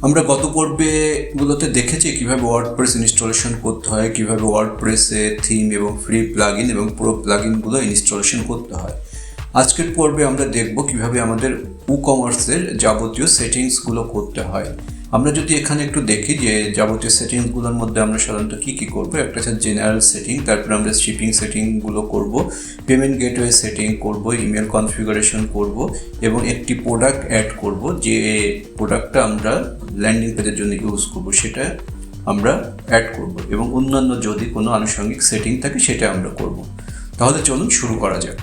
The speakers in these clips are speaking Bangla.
আমরা গত পর্বেগুলোতে দেখেছি কিভাবে ওয়ার্ডপ্রেস ইনস্টলেশন করতে হয়, কিভাবে ওয়ার্ডপ্রেসে থিম এবং ফ্রি প্লাগইন এবং প্রো প্লাগইনগুলো ইনস্টলেশন করতে হয়। আজকের পর্বে আমরা দেখব কিভাবে আমাদের কমার্সের যাবতীয় সেটিংসগুলো করতে হয়। আমরা যদি এখানে একটু দেখি যে যাবতীয় সেটিংসগুলোর মধ্যে আমরা সাধারণত কী করব, একটা হচ্ছে জেনারেল সেটিং, তারপরে আমরা শিপিং সেটিংগুলো করব, পেমেন্ট গেটওয়ে সেটিং করব, ইমেল কনফিগারেশন করব এবং একটি প্রোডাক্ট অ্যাড করব। যে প্রোডাক্টটা আমরা ল্যান্ডিং পেজের জন্য ইউজ করব সেটা আমরা অ্যাড করব এবং অন্যান্য যদি কোনো আনুষঙ্গিক সেটিং থাকে সেটা আমরা করব। তাহলে চলুন শুরু করা যাক।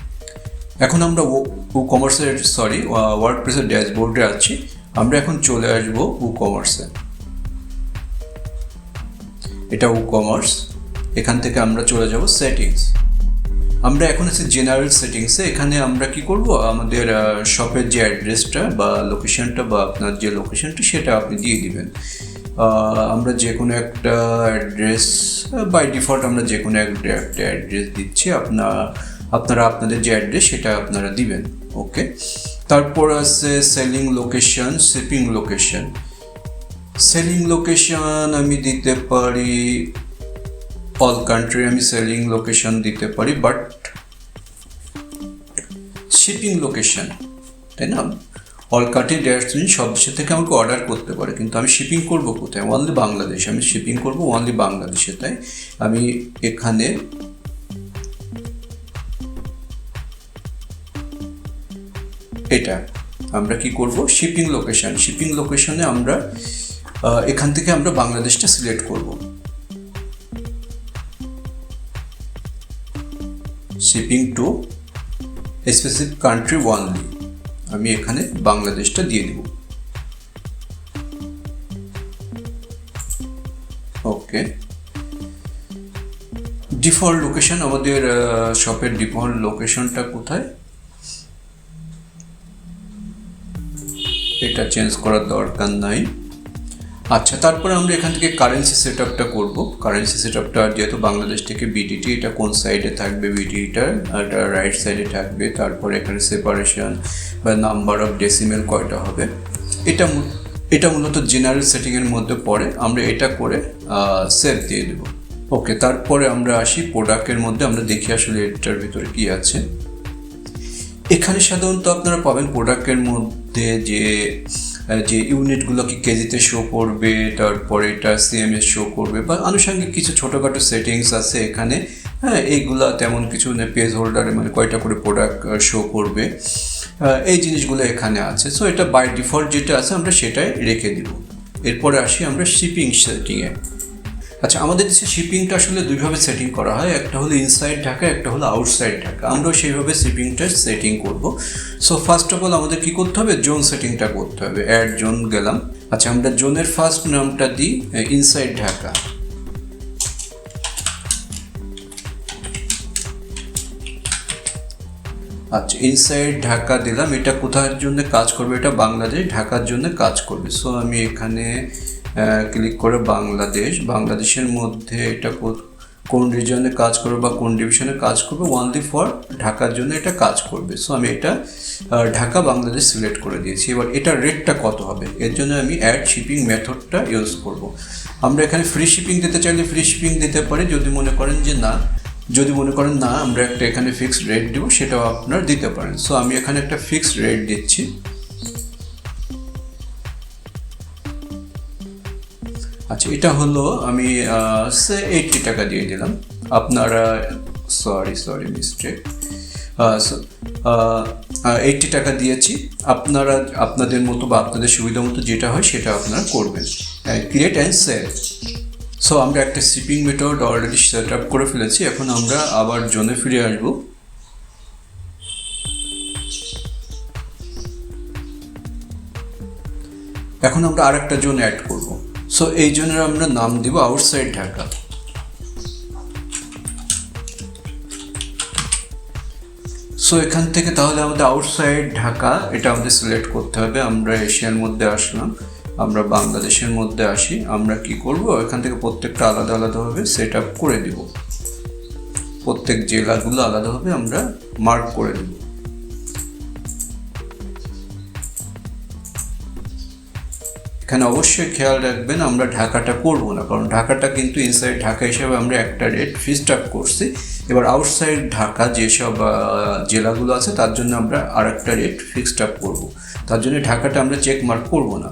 এখন আমরা ওয়ার্ডপ্রেসের ড্যাশবোর্ডে আছি। আমরা এখন চলে আসব কমার্সে। এটা কমার্স। এখান থেকে আমরা চলে যাব সেটিংস। আমরা এখন আছি জেনারেল সেটিংসে। এখানে আমরা কি করব, আমাদের শপের যে অ্যাড্রেসটা বা লোকেশনটা বা আপনার যে লোকেশনটা সেটা আপনি দিয়ে দিবেন। আমরা যে কোনো একটা অ্যাড্রেস, বাই ডিফল্ট আমরা যে কোনো একটা অ্যাড্রেস দিচ্ছি। আপনারা আপনাদের যে অ্যাড্রেস সেটা আপনারা দিবেন। ওকে, তারপর আছে selling location, shipping location. Selling location আমি দিতে পারি অল কান্ট্রি, আমি সেলিং লোকেশন দিতে পারি, বাট শিপিং লোকেশন, তাই না, অল কান্ট্রি ডেস্টিনেশন সব দেশের থেকে আমাকে অর্ডার করতে পারে, কিন্তু আমি শিপিং করব কোথায়? অনলি বাংলাদেশ। আমি শিপিং করব অনলি বাংলাদেশে, তাই আমি এখানে এটা আমরা কি করব, শিপিং লোকেশন। শিপিং লোকেশনে আমরা এখান থেকে আমরা বাংলাদেশটা সিলেক্ট করব। Shipping two specific country only, আমি এখানে বাংলাদেশটা দিয়ে দেব। ওকে, ডিফল্ট লোকেশন, আমাদের শপের ডিফল্ট লোকেশনটা কোথায়, এটা চেঞ্জ করার দরকার নাই। আচ্ছা, তারপরে আমরা এখান থেকে কারেন্সি সেট আপটা করবো। কারেন্সি সেট আপটা যেহেতু বাংলাদেশ থেকে বিডিটি, এটা কোন সাইডে থাকবে, বিডিটার এটা রাইট সাইডে থাকবে। তারপরে এখানে সেপারেশন বা নাম্বার অফ ডেসিমেল কয়টা হবে, এটা মূলত জেনারেল সেটিংয়ের মধ্যে পড়ে। আমরা এটা করে সেভ দিয়ে দেবো। ওকে, তারপরে আমরা আসি প্রোডাক্টের মধ্যে। আমরা দেখি আসলে এটার ভিতরে কি আছে। এখানে সাধারণত আপনারা পাবেন প্রোডাক্টের মধ্যে যে ইউনিটগুলো কি কেজিতে শো করবে, তারপরে এটা সিএমএস শো করবে বা আনুষঙ্গিক কিছু ছোটোখাটো সেটিংস আছে এখানে। হ্যাঁ, এইগুলা তেমন কিছু পেজ হোল্ডারে মানে কয়টা করে প্রোডাক্ট শো করবে, এই জিনিসগুলো এখানে আছে। সো এটা বাই ডিফল্ট যেটা আছে আমরা সেটাই রেখে দিব। এরপরে আসি আমরা শিপিং সেটিংয়ে। আচ্ছা, আমাদের দেশে শিপিংটা আসলে দুইভাবে সেটিং করা হয়, একটা হলো ইনসাইড ঢাকা, একটা হলো আউটসাইড ঢাকা। আমরাও সেইভাবে শিপিংটা সেটিং করব। সো ফার্স্ট অফ অল আমাদের কী করতে হবে, জোন সেটিংটা করতে হবে। অ্যাড জোন গেলাম। আচ্ছা, আমরা জোনের ফার্স্ট নামটা দিই ইনসাইড ঢাকা। আচ্ছা, ইনসাইড ঢাকা দিলাম। এটা কোথার জন্য কাজ করবে, এটা বাংলাদেশ ঢাকার জন্য কাজ করবে। সো আমি এখানে ক্লিক করে বাংলাদেশের মধ্যে এটা কোন রিজনে কাজ করবে বা কোন ডিভিশনে কাজ করবে, ওনলি ফর ঢাকার জন্য এটা কাজ করবে। সো আমি এটা ঢাকা বাংলাদেশ সিলেক্ট করে দিয়েছি। এবার এটার রেটটা কত হবে, এর জন্য আমি অ্যাড শিপিং মেথডটা ইউজ করব। আমরা এখানে ফ্রি শিপিং দিতে চাইলে ফ্রি শিপিং দিতে পারি। যদি মনে করেন না আমরা একটা এখানে ফিক্সড রেট দেবো, সেটাও আপনারা দিতে পারেন। সো আমি এখানে একটা ফিক্সড রেট দিচ্ছি। আচ্ছা, এটা হলো আমি 80 টাকা দিয়ে দিলাম। আপনারা সরি মিস্টেক, 80 টাকা দিয়েছি। আপনারা আপনাদের মতো বা আপনাদের সুবিধা মতো যেটা হয় সেটা আপনারা করবেন। Create and save. সো আমরা একটা shipping method already set up করে ফেলেছি। এখন আমরা আবার জোনে ফিরে আসবো। এখন আমরা আরেকটা জোন অ্যাড করব। সো এই জোনের আমরা নাম দিব আউটসাইড ঢাকা। সো এখান থেকে তাহলে আমাদের আউটসাইড ঢাকা এটা আমাদের সিলেক্ট করতে হবে। আমরা এশিয়ার মধ্যে আসলাম, আমরা বাংলাদেশের মধ্যে আসি। আমরা কি করব, এখান থেকে প্রত্যেকটা আলাদাভাবে সেট আপ করে দিব। প্রত্যেক জেলাগুলো আলাদাভাবে আমরা মার্ক করে দেব। এখানে অবশ্যই খেয়াল রাখবেন আমরা ঢাকাটা করব না, কারণ ঢাকাটা কিন্তু ইনসাইড ঢাকা হিসাবে আমরা একটা রেট ফিক্সড আপ করছি। এবার আউটসাইড ঢাকা যেসব জেলাগুলো আছে তার জন্য আমরা আর একটা রেট ফিক্সড আপ করবো, তার জন্য ঢাকাটা আমরা চেক মার্ক করবো না।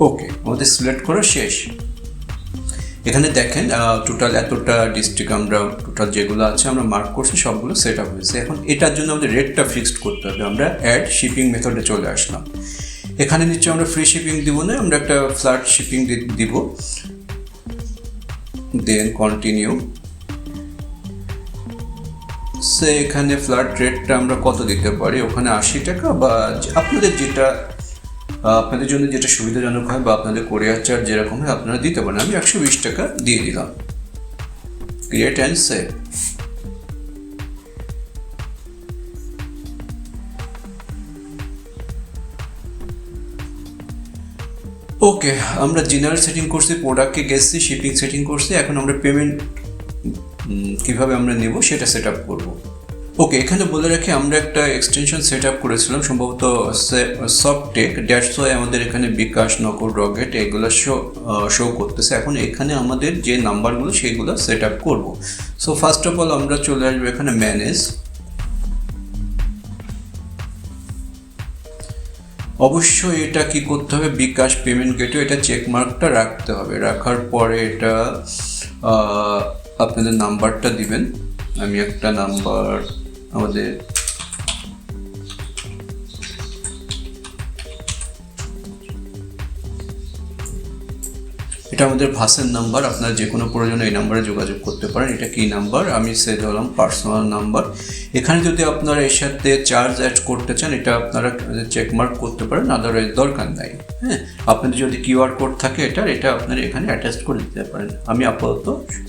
ওকে, আমাদের সিলেক্ট করা শেষ। এখানে দেখেন টোটাল এতটা ডিস্ট্রিক্ট আমরা টোটাল যেগুলো আছে আমরা মার্ক করছি সবগুলো সেট আপ হয়েছে। এখন এটার জন্য আমাদের রেটটা ফিক্সড করতে হবে। আমরা অ্যাড শিপিং মেথডে চলে আসলাম। এখানে নিশ্চয়ই আমরা ফ্রি শিপিং দিব না, আমরা একটা ফ্ল্যাট শিপিং দিব, দেন কন্টিনিউ। সে এখানে ফ্ল্যাট রেটটা আমরা কত দিতে পারি, ওখানে 80 টাকা বা আপনাদের যেটা আপনাদের জন্য যেটা সুবিধাজনক হয় বা আপনাদের কোরিয়ার চার্জ যেরকম হয় আপনারা দিতে পারেন। আমি 120 টাকা দিয়ে দিলাম, ক্রিয়েট অ্যান্ড সেভ। ওকে, আমরা জেনারেল সেটিং করছি, প্রোডাক্টকে গেছি, শিপিং সেটিং করছি। এখন আমরা পেমেন্ট কীভাবে আমরা নেব সেটা সেট আপ করবো। ওকে, এখানে বলে রাখি আমরা একটা এক্সটেনশন সেট আপ করেছিলাম সম্ভবত সফটেক, দ্যাটস ওয়াই আমাদের এখানে বিকাশ, নগদ, রকেট এগুলো শো করতেছে। এখন এখানে আমাদের যে নাম্বারগুলো সেগুলো সেট আপ করবো। সো ফার্স্ট অফ অল আমরা চলে আসবো এখানে ম্যানেজ। অবশ্যই এটা কি করতে হবে, বিকাশ পেমেন্ট গেটওয়ে এটা চেক মার্কটা রাখতে হবে। রাখার পরে এটা আপনাদের নাম্বারটা দিবেন। আমি একটা নাম্বার আমাদের এটা আমাদের ভাসের নাম্বার, আপনারা যে কোনো প্রয়োজনে এই নাম্বারে যোগাযোগ করতে পারেন। এটা কি নাম্বার, আমি সে ধরলাম পার্সোনাল নাম্বার। এখানে যদি আপনারা এর সাথে চার্জ অ্যাড করতে চান এটা আপনারা চেক মার্ক করতে পারেন, আদারওয়াইজ দরকার নাই। হ্যাঁ, আপনাদের যদি কিউআর কোড থাকে এটা আপনারা এখানে অ্যাটাচ করে দিতে পারেন। আমি আপাতত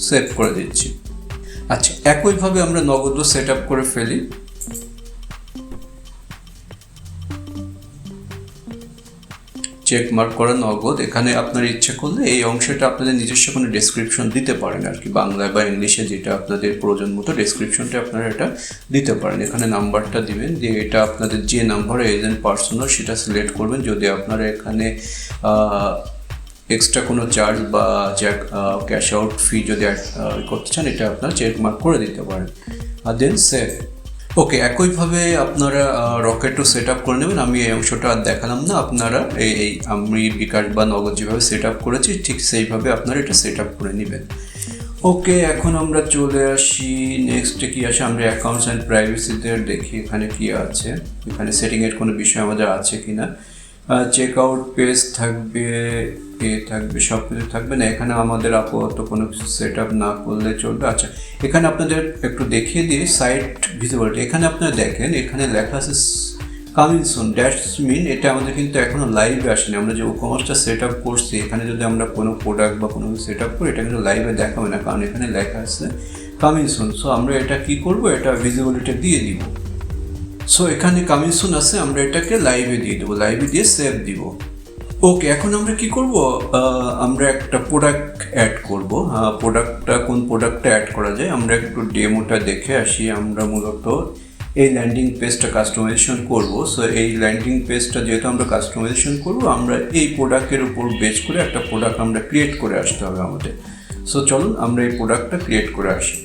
সেভ করে দিচ্ছি। আচ্ছা, একইভাবে আমরা নগদও সেট আপ করে ফেলি। চেক মার্ক করা নগদ। এখানে আপনার ইচ্ছে করলে এই অংশটা আপনাদের নিজস্ব কোনো ডেসক্রিপশন দিতে পারেন আর কি, বাংলায় বা ইংলিশে যেটা আপনাদের প্রয়োজন মতো ডেসক্রিপশনটা আপনারা এটা দিতে পারেন। এখানে নাম্বারটা দিবেন, দিয়ে এটা আপনাদের যে নাম্বার এজেন্ট পার্সোনাল সেটা সিলেক্ট করবেন। যদি আপনারা এখানে এক্সট্রা কোনো চার্জ বা ক্যাশ আউট ফি যদি অ্যাড করতে চান এটা আপনারা চেক মার্ক করে দিতে পারেন, আর দেন সেভ। ওকে, একইভাবে আপনারা রকেটও সেট আপ করে নেবেন। আমি এই অংশটা আর দেখালাম না, আপনারা আমি বিকাশ বা নগদ যেভাবে সেট আপ করেছি ঠিক সেইভাবে আপনারা এটা সেট আপ করে নেবেন। ওকে, এখন আমরা চলে আসি নেক্সটে কি আছে, আমরা অ্যাকাউন্টস অ্যান্ড প্রাইভেসিতে দেখি এখানে কি আছে, এখানে সেটিংয়ের কোনো বিষয় আমাদের আছে কি না। চেক আউট পেজ থাকবে, থাকবে, সব কিছু থাকবে না। এখানে আমাদের আপাতত কোনো কিছু সেট আপ না করলে চলবে। আচ্ছা, এখানে আপনাদের একটু দেখিয়ে দিয়ে সাইট ভিজিবিলিটি, এখানে আপনারা দেখেন এখানে লেখা আছে কামিং সুন, দ্যাটস মিন এটা আমাদের কিন্তু এখনো লাইভে আসেনি। আমরা যে কমার্সটা সেট আপ করছি এখানে যদি আমরা কোনো প্রোডাক্ট বা কোনো কিছু সেট আপ করি এটা কিন্তু লাইভে দেখাবে না, কারণ এখানে লেখা আছে কামিং সুন। সো আমরা এটা কি করব, এটা ভিজিবিলিটি দিয়ে দিব। সো এখানে কামিং সুন আছে, আমরা এটাকে লাইভে দিয়ে দেবো, লাইভে দিয়ে সেভ দিব। ওকে, এখন আমরা কি করব, আমরা একটা প্রোডাক্ট অ্যাড করব। কোন প্রোডাক্টটা অ্যাড করা যায় আমরা একটু ডেমোটা দেখে আসি। আমরা মূলত এই ল্যান্ডিং পেজটা কাস্টমাইজেশন করব। সো এই ল্যান্ডিং পেজটা যেহেতু আমরা কাস্টমাইজেশন করব, আমরা এই প্রোডাক্টের উপর বেস করে একটা প্রোডাক্ট আমরা ক্রিয়েট করে আসতে হবে আমাদের। সো চলুন আমরা এই প্রোডাক্টটা ক্রিয়েট করে আসি।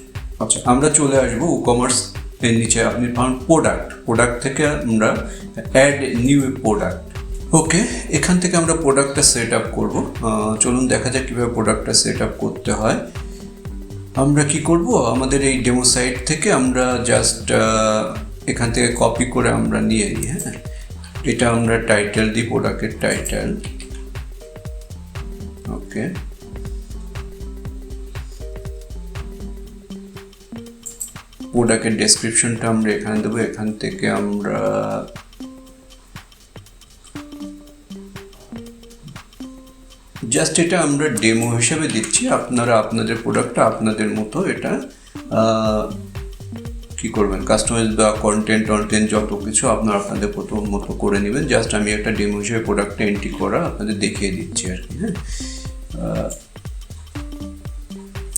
আচ্ছা, আমরা চলে আসবো কমার্স এর নিচে, আপনি পান প্রোডাক্ট থেকে আমরা অ্যাড নিউ প্রোডাক্ট। ওকে, এখান থেকে আমরা প্রোডাক্টটা সেট আপ করবো। চলুন দেখা যাক কীভাবে প্রোডাক্টটা সেট আপ করতে হয়। আমরা কি করব, আমাদের এই ডেমো সাইট থেকে আমরা জাস্ট এখান থেকে কপি করে আমরা নিয়ে নিই। হ্যাঁ, এটা আমরা টাইটেল দিই, প্রোডাক্টের টাইটেল। ওকে, প্রোডাক্টের ডেসক্রিপশনটা আমরা এখানে দেবো। এখান থেকে আমরা জাস্ট এটা আমরা ডেমো হিসেবে দিচ্ছি, আপনারা আপনাদের প্রোডাক্টটা আপনাদের মতো এটা কি করবেন, কাস্টমাইজ বা কন্টেন্ট যত কিছু আপনারা আপনাদের মতো করে নেবেন। জাস্ট আমি একটা ডেমো হিসেবে প্রোডাক্টটা এন্ট্রি করা আপনাদের দেখিয়ে দিচ্ছি আর কি। হ্যাঁ,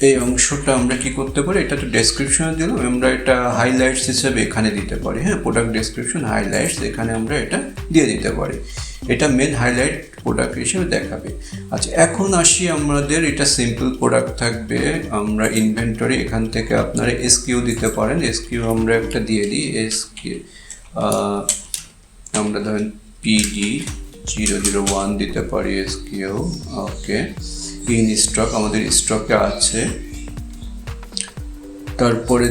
এই অংশটা আমরা কি করতে পারি, এটা তো ডেসক্রিপশনে দিলাম, আমরা এটা হাইলাইটস হিসেবে এখানে দিতে পারি। হ্যাঁ, প্রোডাক্ট ডেসক্রিপশন হাইলাইটস এখানে আমরা এটা দিয়ে দিতে পারি, এটা মেন হাইলাইট প্রোডাক্ট হিসেবে দেখাবে। আচ্ছা, এখন আসি আমাদের, এটা সিম্পল প্রোডাক্ট থাকবে। আমরা ইনভেন্টরি এখান থেকে আপনারা এসকিউ দিতে পারেন, এসকিউ আমরা একটা দিয়ে দিই। এসকিউ আমরা ধরেন PD001 দিতে পারি এসকিউ। ওকে, ইন স্টক আমাদের স্টকে আছে। তারপরে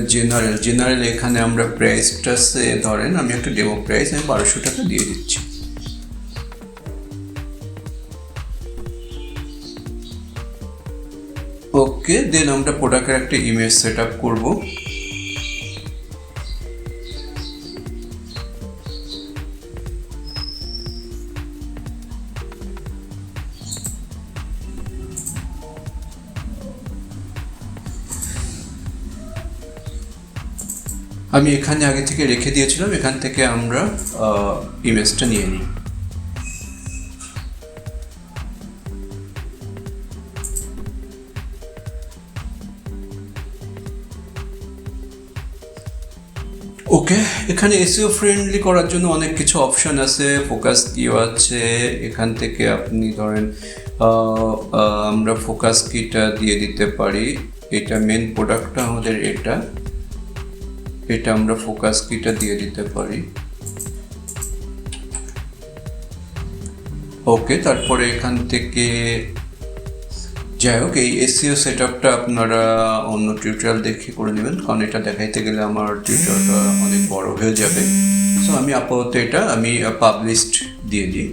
জেনারেল এখানে আমরা প্রাইসটা ধরেন আমি একটা ডেমো প্রাইস আমি 1200 টাকা দিয়ে দিচ্ছি। ওকে, দেন আমরা প্রোডাক্টের একটা ইমেজ সেট আপ করবো। আমি এখানে আগে থেকে রেখে দিয়েছিলাম, এখান থেকে আমরা ইমেজটা নিয়ে নিই। ওকে, এখানে এসইও ফ্রেন্ডলি করার জন্য অনেক কিছু অপশন আছে, ফোকাস কিও আছে। এখান থেকে আপনি ধরেন আমরা ফোকাস কিটা দিয়ে দিতে পারি। এটা মেন প্রোডাক্টটা আমাদের, এটা আমরা ফোকাস কিটা দিয়ে দিতে পারি। ওকে, তারপরে এখান থেকে যাই হোক, এই এসইও সেট আপটা আপনারা অন্য টিউটোরিয়াল দেখে করে নেবেন, কারণ এটা দেখাইতে গেলে আমার টিউটোরিয়ালটা অনেক বড় হয়ে যাবে। সো আমি আপাতত এটা আমি পাবলিশড দিয়ে দিই।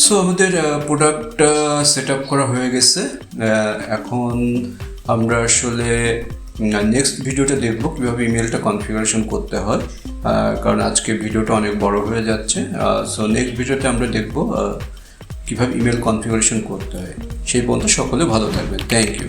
সো আমাদের প্রোডাক্টটা সেট আপ করা হয়ে গেছে। এখন আমরা আসলে নেক্সট ভিডিওটা দেখবো কীভাবে ইমেলটা কনফিগারেশন করতে হয়, কারণ আজকে ভিডিওটা অনেক বড় হয়ে যাচ্ছে। সো নেক্সট ভিডিওতে আমরা দেখবো কীভাবে ইমেল কনফিগারেশন করতে হয়। সেই পর্যন্ত সকলে ভালো থাকবেন। Thank you.